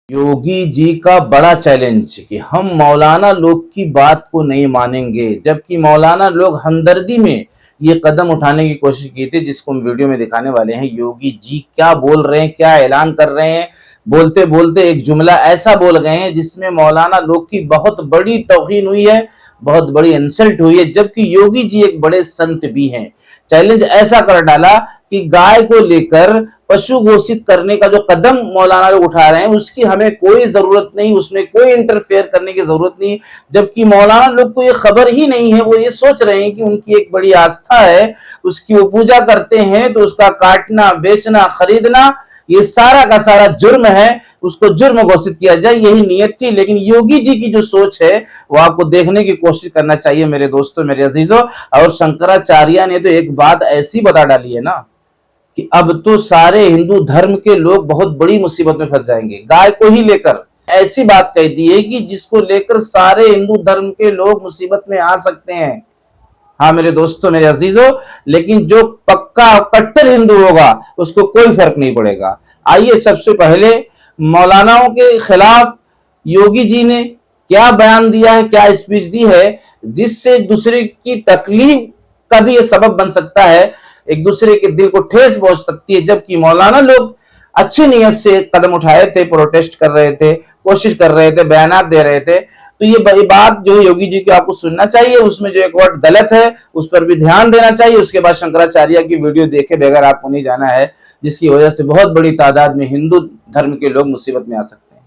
योगी जी का बड़ा चैलेंज कि हम मौलाना लोग की बात को नहीं मानेंगे, जबकि मौलाना लोग हमदर्दी में ये कदम उठाने की कोशिश की थी, जिसको हम वीडियो में दिखाने वाले हैं। योगी जी क्या बोल रहे हैं, क्या ऐलान कर रहे हैं, बोलते बोलते एक जुमला ऐसा बोल गए हैं जिसमें मौलाना लोग की बहुत बड़ी तौहीन हुई है, बहुत बड़ी इंसल्ट हुई है, जबकि योगी जी एक बड़े संत भी हैं। चैलेंज ऐसा कर डाला कि गाय को लेकर पशु घोषित करने का जो कदम मौलाना लोग उठा रहे हैं उसकी हमें कोई जरूरत नहीं, उसमें कोई इंटरफेयर करने की जरूरत नहीं। जबकि मौलाना लोग को ये खबर ही नहीं है, वो ये सोच रहे हैं कि उनकी एक बड़ी आस्था है, उसकी वो पूजा करते हैं, तो उसका काटना, बेचना, खरीदना ये सारा का सारा जुर्म है, उसको जुर्म घोषित किया जाए, यही नियत थी। लेकिन योगी जी की जो सोच है वो आपको देखने की कोशिश करना चाहिए मेरे दोस्तों, मेरे अजीजों। और शंकराचार्य ने तो एक बात ऐसी बता डाली है ना कि अब तो सारे हिंदू धर्म के लोग बहुत बड़ी मुसीबत में फंस जाएंगे। गाय को ही लेकर ऐसी बात कह दी है कि जिसको लेकर सारे हिंदू धर्म के लोग मुसीबत में आ सकते हैं। हाँ मेरे दोस्तों, मेरे अजीजों, लेकिन जो पक्का कट्टर हिंदू होगा उसको कोई फर्क नहीं पड़ेगा। आइए सबसे पहले मौलानाओं के खिलाफ योगी जी ने क्या बयान दिया है, क्या स्पीच दी है, जिससे एक दूसरे की तकलीफ का भी ये सबब बन सकता है, एक दूसरे के दिल को ठेस पहुंच सकती है। जबकि मौलाना लोग अच्छी नीयत से कदम उठाए थे, प्रोटेस्ट कर रहे थे, कोशिश कर रहे थे, बयानात दे रहे थे, तो ये बात जो योगी जी की आपको सुनना चाहिए, उसमें जो एक वर्ड गलत है उस पर भी ध्यान देना चाहिए। उसके बाद शंकराचार्य की वीडियो देखे बगैर आपको नहीं जाना है, जिसकी वजह से बहुत बड़ी तादाद में हिंदू धर्म के लोग मुसीबत में आ सकते हैं।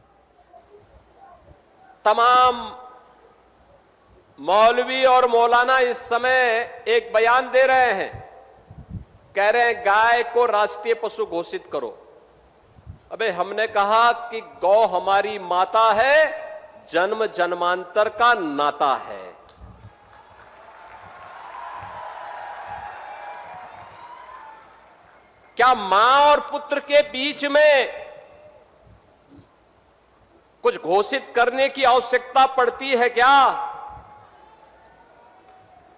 तमाम मौलवी और मौलाना इस समय एक बयान दे रहे हैं, कह रहे हैं गाय को राष्ट्रीय पशु घोषित करो। अबे हमने कहा कि गौ हमारी माता है, जन्म जन्मांतर का नाता है। क्या मां और पुत्र के बीच में कुछ घोषित करने की आवश्यकता पड़ती है क्या?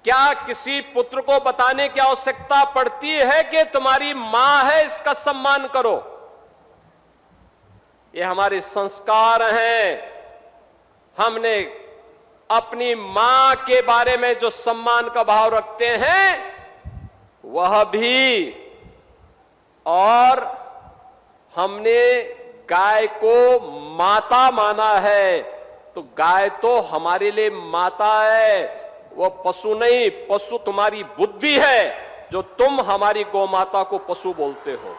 क्या किसी पुत्र को बताने की आवश्यकता पड़ती है कि तुम्हारी मां है, इसका सम्मान करो? ये हमारे संस्कार हैं। हमने अपनी मां के बारे में जो सम्मान का भाव रखते हैं वह भी, और हमने गाय को माता माना है, तो गाय तो हमारे लिए माता है, वह पशु नहीं। पशु तुम्हारी बुद्धि है जो तुम हमारी गौ माता को पशु बोलते हो।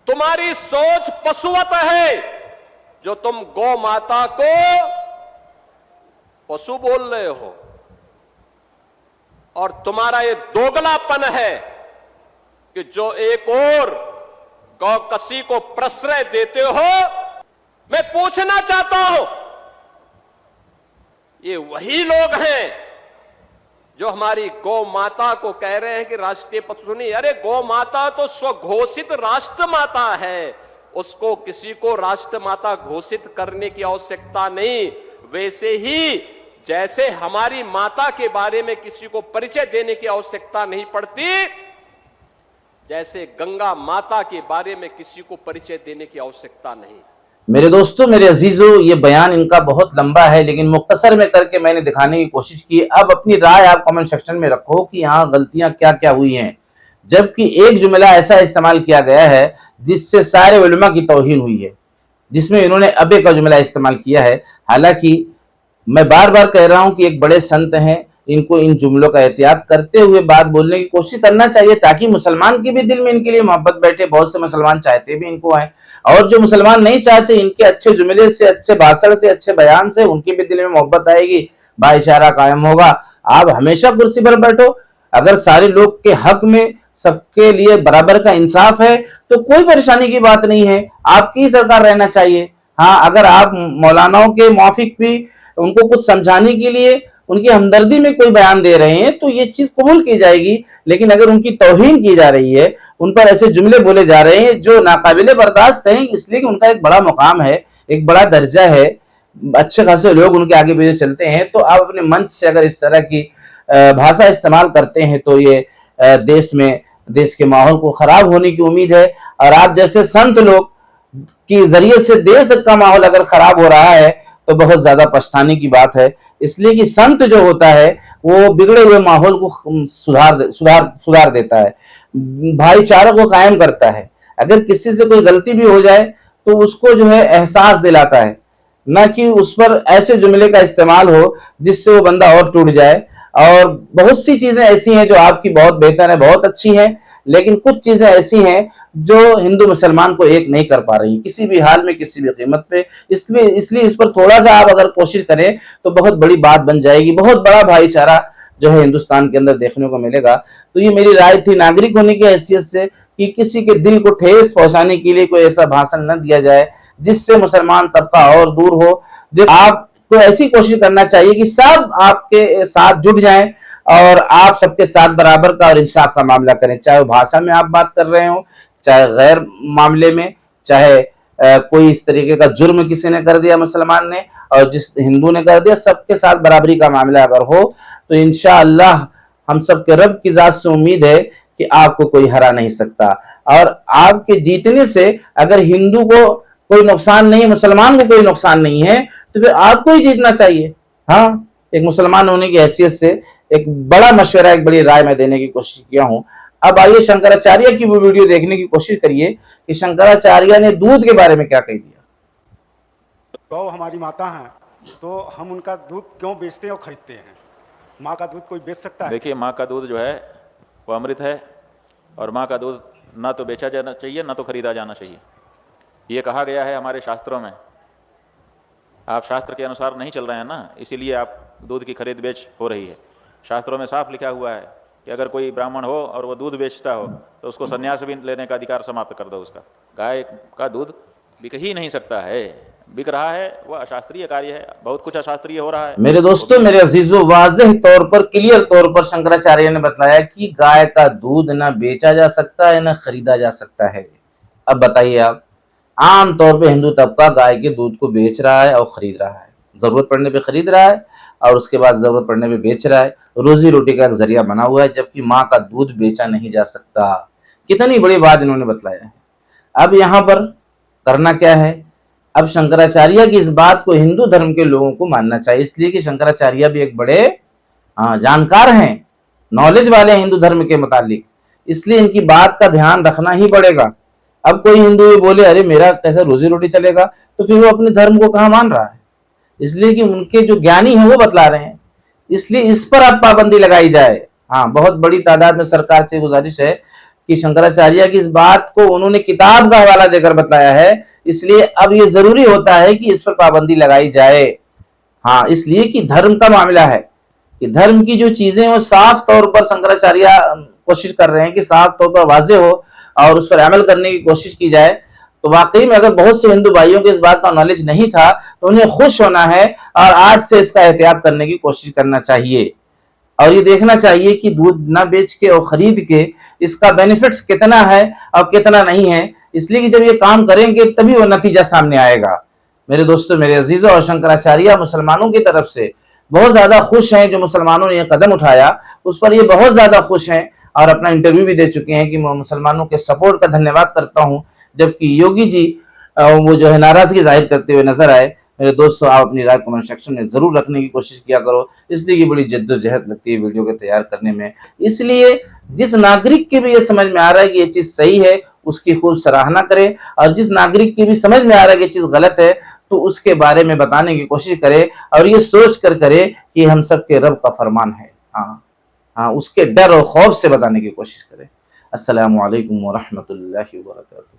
तुम्हारी सोच पशुवत है जो तुम गौ माता को पशु बोल रहे हो, और तुम्हारा ये दोगलापन है कि जो एक और गौ कसी को प्रश्रय देते हो। मैं पूछना चाहता हूं, ये वही लोग हैं जो हमारी गौ माता को कह रहे हैं कि राष्ट्रीय पशु नहीं। अरे गौ माता तो स्वघोषित राष्ट्र माता है, उसको किसी को राष्ट्र माता घोषित करने की आवश्यकता नहीं। वैसे ही जैसे हमारी माता के बारे में किसी को परिचय देने की आवश्यकता नहीं पड़ती, जैसे गंगा माता के बारे में किसी को परिचय देने की आवश्यकता नहीं। मेरे दोस्तों, मेरे अजीजों, ये बयान इनका बहुत लंबा है, लेकिन मुख्तसर में करके मैंने दिखाने की कोशिश की। अब अपनी राय आप कमेंट सेक्शन में रखो कि यहाँ गलतियां क्या क्या हुई हैं। जबकि एक जुमला ऐसा इस्तेमाल किया गया है जिससे सारे उलमा की तौहीन हुई है, जिसमें इन्होंने अबे का जुमला इस्तेमाल किया है। हालांकि मैं बार बार कह रहा हूं कि एक बड़े संत हैं, इनको इन जुमलों का एहतियात करते हुए बात बोलने की कोशिश करना चाहिए, ताकि मुसलमान के भी दिल में इनके लिए मोहब्बत बैठे। बहुत से मुसलमान चाहते भी इनको आए, और जो मुसलमान नहीं चाहते, इनके अच्छे जुमले से, अच्छे भाषण से, अच्छे बयान से उनके भी दिल में मोहब्बत आएगी, भाईचारा कायम होगा। आप हमेशा कुर्सी पर बैठो, अगर सारे लोग के हक में, सबके लिए बराबर का इंसाफ है तो कोई परेशानी की बात नहीं है, आपकी सरकार रहना चाहिए। हाँ, अगर आप मौलानाओं के मौफिक भी उनको कुछ समझाने के लिए, उनकी हमदर्दी में कोई बयान दे रहे हैं तो ये चीज कबूल की जाएगी। लेकिन अगर उनकी तौहीन की जा रही है, उन पर ऐसे जुमले बोले जा रहे हैं जो नाकाबिले बर्दाश्त हैं, इसलिए कि उनका एक बड़ा मुकाम है, एक बड़ा दर्जा है, अच्छे खासे लोग उनके आगे पीछे चलते हैं, तो आप अपने मंच से अगर इस तरह की भाषा इस्तेमाल करते हैं तो ये देश में देश के माहौल को खराब होने की उम्मीद है। और आप जैसे संत लोग के जरिए से देश का माहौल अगर खराब हो रहा है तो बहुत ज्यादा पछताने की बात है। इसलिए कि संत जो होता है वो बिगड़े हुए माहौल को सुधार देता है, भाईचारा को कायम करता है। अगर किसी से कोई गलती भी हो जाए तो उसको जो है एहसास दिलाता है, ना कि उस पर ऐसे जुमले का इस्तेमाल हो जिससे वो बंदा और टूट जाए। और बहुत सी चीजें ऐसी हैं जो आपकी बहुत बेहतर है, बहुत अच्छी हैं, लेकिन कुछ चीजें ऐसी हैं जो हिंदू मुसलमान को एक नहीं कर पा रही किसी भी हाल में, किसी भी कीमत पे। इसलिए इस पर थोड़ा सा आप अगर कोशिश करें तो बहुत बड़ी बात बन जाएगी, बहुत बड़ा भाईचारा जो है हिंदुस्तान के अंदर देखने को मिलेगा। तो ये मेरी राय थी नागरिक होने की हैसियत से कि किसी के दिल को ठेस पहुंचाने के लिए कोई ऐसा भाषण न दिया जाए जिससे मुसलमान तबका और दूर हो। आपको ऐसी कोशिश करना चाहिए कि सब आपके साथ जुट जाएं और आप सबके साथ बराबर का और इंसाफ का मामला करें, चाहे वो भाषा में आप बात कर रहे हो, चाहे गैर मामले में, चाहे कोई इस तरीके का जुर्म किसी ने कर दिया मुसलमान ने और जिस हिंदू ने कर दिया, सबके साथ बराबरी का मामला अगर हो तो इंशाअल्लाह हम सब के रब की जात से उम्मीद है कि आपको कोई हरा नहीं सकता। और आपके जीतने से अगर हिंदू को कोई नुकसान नहीं, मुसलमान को कोई नुकसान नहीं है, तो फिर आपको ही जीतना चाहिए। हाँ, एक मुसलमान होने की हैसियत से एक बड़ा मशवरा, एक बड़ी राय मैं देने की कोशिश किया हूं। अब आइए शंकराचार्य की वो वीडियो देखने की कोशिश करिए कि शंकराचार्य ने दूध के बारे में क्या कह दिया। गौ हमारी माता है तो हम उनका दूध क्यों बेचते हैं और खरीदते हैं? माँ का दूध कोई बेच सकता है? देखिए, माँ का दूध जो है वो अमृत है और माँ का दूध ना तो बेचा जाना चाहिए ना तो खरीदा जाना चाहिए। ये कहा गया है हमारे शास्त्रों में। आप शास्त्र के अनुसार नहीं चल रहे हैं ना, इसीलिए आप दूध की खरीद बेच हो रही है। शास्त्रों में साफ लिखा हुआ है कि अगर कोई ब्राह्मण हो और वो दूध बेचता हो तो उसको संन्यास भी लेने का अधिकार समाप्त कर दो उसका। गाय का दूध बिक ही नहीं सकता है, बिक रहा है वह अशास्त्रीय कार्य है, बहुत कुछ अशास्त्रीय हो रहा है। मेरे दोस्तों, मेरे अजीजों, वाज़ेह तौर पर, क्लियर तौर पर शंकराचार्य ने बताया कि गाय का दूध ना बेचा जा सकता है ना खरीदा जा सकता है। अब बताइए आप, आम तौर पे हिंदू तबका गाय के दूध को बेच रहा है और खरीद रहा है, जरूरत पड़ने पे खरीद रहा है और उसके बाद जरूरत पड़ने पे बेच रहा है, रोजी रोटी का एक जरिया बना हुआ है, जबकि माँ का दूध बेचा नहीं जा सकता। कितनी बड़ी बात इन्होंने बतलाया है। अब यहाँ पर करना क्या है, अब शंकराचार्य की इस बात को हिंदू धर्म के लोगों को मानना चाहिए, इसलिए कि शंकराचार्य भी एक बड़े जानकार हैं, नॉलेज वाले हैं हिंदू धर्म के मुतालिक, इसलिए इनकी बात का ध्यान रखना ही पड़ेगा। अब कोई हिंदू ये बोले अरे मेरा कैसे रोजी रोटी चलेगा, तो फिर वो अपने धर्म को कहाँ मान रहा है। इसलिए कि उनके जो ज्ञानी हैं वो बतला रहे हैं, इसलिए इस पर अब पाबंदी लगाई जाए। हाँ, बहुत बड़ी तादाद में सरकार से गुजारिश है कि शंकराचार्य की इस बात को उन्होंने किताब का हवाला देकर बताया है, इसलिए अब ये जरूरी होता है कि इस पर पाबंदी लगाई जाए। हाँ, इसलिए कि धर्म का मामला है कि धर्म की जो चीजें वो साफ तौर पर शंकराचार्य कोशिश कर रहे हैं कि साफ तौर पर वाजे हो और उस पर अमल करने की कोशिश की जाए। तो वाकई में अगर बहुत से हिंदू भाइयों को इस बात का नॉलेज नहीं था तो उन्हें खुश होना है और आज से इसका एहतियात करने की कोशिश करना चाहिए और ये देखना चाहिए कि दूध ना बेच के और खरीद के इसका बेनिफिट्स कितना है और कितना नहीं है। इसलिए कि जब ये काम करेंगे तभी वो नतीजा सामने आएगा। मेरे दोस्तों, मेरे अजीजों, और शंकराचार्य मुसलमानों की तरफ से बहुत ज्यादा खुश हैं। जो मुसलमानों ने यह कदम उठाया उस पर ये बहुत ज्यादा खुश हैं और अपना इंटरव्यू भी दे चुके हैं कि मैं मुसलमानों के सपोर्ट का धन्यवाद करता हूं, जबकि योगी जी वो जो है नाराजगी जाहिर करते हुए नजर आए। मेरे दोस्तों, आप अपनी राय कमेंट सेक्शन में जरूर रखने की कोशिश किया करो, इसलिए कि बड़ी जद्दोजहद लगती है वीडियो को तैयार करने में। इसलिए जिस नागरिक के भी ये समझ में आ रहा है कि ये चीज सही है उसकी खूब सराहना करे और जिस नागरिक की भी समझ में आ रहा है कि ये चीज गलत है तो उसके बारे में बताने की कोशिश करे और ये सोच कर करे कि हम सबके रब का फरमान है। हाँ, उसके डर और खौफ से बताने की कोशिश करे। अस्सलामु अलैकुम व रहमतुल्लाहि व बरकातुहू।